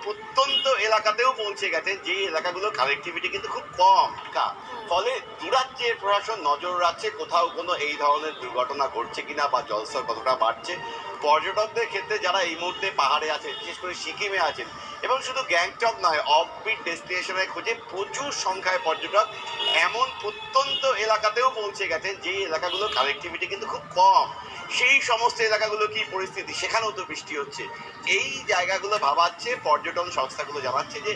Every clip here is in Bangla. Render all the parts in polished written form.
প্রত্যন্ত এলাকাতেও পৌঁছে গেছে, যে এলাকাগুলোর কানেক্টিভিটি কিন্তু খুব কম। ফলে দূরাজ্যের প্রশাসন নজর রাখছে কোথাও কোনো এই ধরনের দুর্ঘটনা ঘটছে কিনা বা জলস্তর কতটা বাড়ছে। পর্যটকদের ক্ষেত্রে যারা এই মুহূর্তে পাহাড়ে আছেন, বিশেষ করে সিকিমে আছেন, এবং শুধু গ্যাংটক নয়, অফবিট ডেস্টিনেশনের খোঁজে প্রচুর সংখ্যায় পর্যটক এমন প্রত্যন্ত এলাকাতেও পৌঁছে গেছেন, যে এলাকাগুলোর কানেক্টিভিটি কিন্তু খুব কম। সেই সমস্ত এলাকাগুলো কি পরিস্থিতি, সেখানেও তো বৃষ্টি হচ্ছে। এই জায়গাগুলো ভাবাচ্ছে, পর্যটন সংস্থাগুলো জানাচ্ছে যে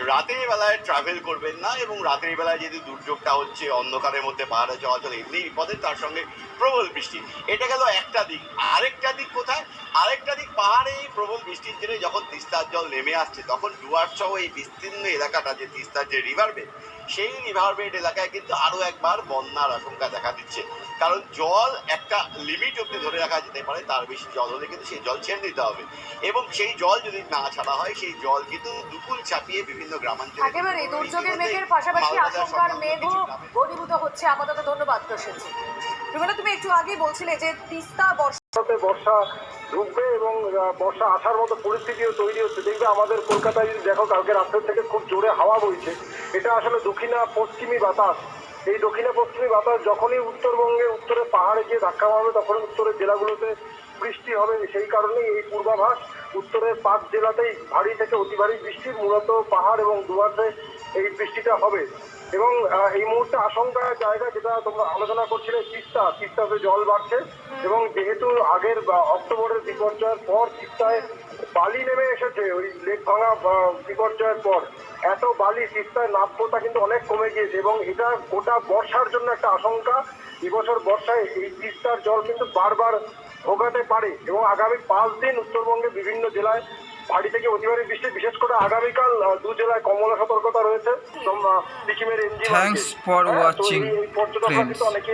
রাতের বেলায় ট্রাভেল করবেন না, এবং রাতের বেলায় যদি দুর্যোগটা হচ্ছে অন্ধকারের মধ্যে পাহাড়ে চলাচল এমনি বিপদের, তার সঙ্গে প্রবল বৃষ্টি। এটা গেল একটা দিক। আরেকটা দিক কোথায়? আরেকটা দিক, পাহাড়ে এই প্রবল বৃষ্টির জন্য যখন তিস্তার জল নেমে আসছে, তখন ডুয়ার্স সহ এই বিস্তীর্ণ এলাকাটা, যে তিস্তার যে রিভার বেড, সেই রিভার বেড এলাকায় কিন্তু আরো একবার বন্যার আশঙ্কা দেখা দিচ্ছে। কারণ জল একটা লিমিট অব্দি ধরে রাখা যেতে পারে, তার বেশি জল হলে কিন্তু সেই জল ছেড়ে দিতে হবে, এবং সেই জল যদি না ছাড়া হয়, সেই জল কিন্তু দুকুল চাপিয়ে বিভিন্ন গ্রামাঞ্চলে একেবারে দুর্যোগের মেঘের পাশাপাশি আশঙ্কার মেঘও ঘনীভূত হচ্ছে আপাতত। ধন্যবাদ প্রসেনজিৎ। তুমি একটু আগেই বলছিলে যে তিস্তা বর্ষা ঢুকবে এবং বর্ষা আসার মতো পরিস্থিতিও তৈরি হচ্ছে। দেখবে আমাদের কলকাতায় যদি দেখো, কালকে রাত্রের থেকে খুব জোরে হাওয়া বইছে। এটা আসলে দক্ষিণা পশ্চিমী বাতাস। এই দক্ষিণা পশ্চিমী বাতাস যখনই উত্তরবঙ্গে উত্তরে পাহাড়ে গিয়ে ধাক্কা মারবে, তখনই উত্তরের জেলাগুলোতে বৃষ্টি হবে। সেই কারণেই এই পূর্বাভাস। উত্তরের 5 জেলাতেই ভারী থেকে অতি ভারী বৃষ্টি, মূলত পাহাড় এবং ডুয়ার্সে এই বৃষ্টিটা হবে। এবং এই মুহূর্তে আশঙ্কার জায়গা যেটা তোমরা আলোচনা করছিলে, তিস্তাতে জল বাড়ছে, এবং যেহেতু আগের অক্টোবরের বিপর্যয়ের পর তিস্তায় বালি নেমে এসেছে, ওই লেক ভাঙা বিপর্যয়ের পর এত বালি তিস্তায় নাব্যতা কিন্তু অনেক কমে গিয়েছে, এবং এটা গোটা বর্ষার জন্য একটা আশঙ্কা। এবছর বর্ষায় এই তিস্তার জল কিন্তু বারবার ভোগাতে পারে, এবং আগামী 5 দিন উত্তরবঙ্গে বিভিন্ন জেলায় ভারী থেকে অতি ভারী বৃষ্টি। বিশেষ করে আগামীকাল 2 জেলায় কমলা সতর্কতা রয়েছে। সিকিমের এনজি থ্যাঙ্কস ফর ওয়াচিং পর্যটকরা কিন্তু অনেকে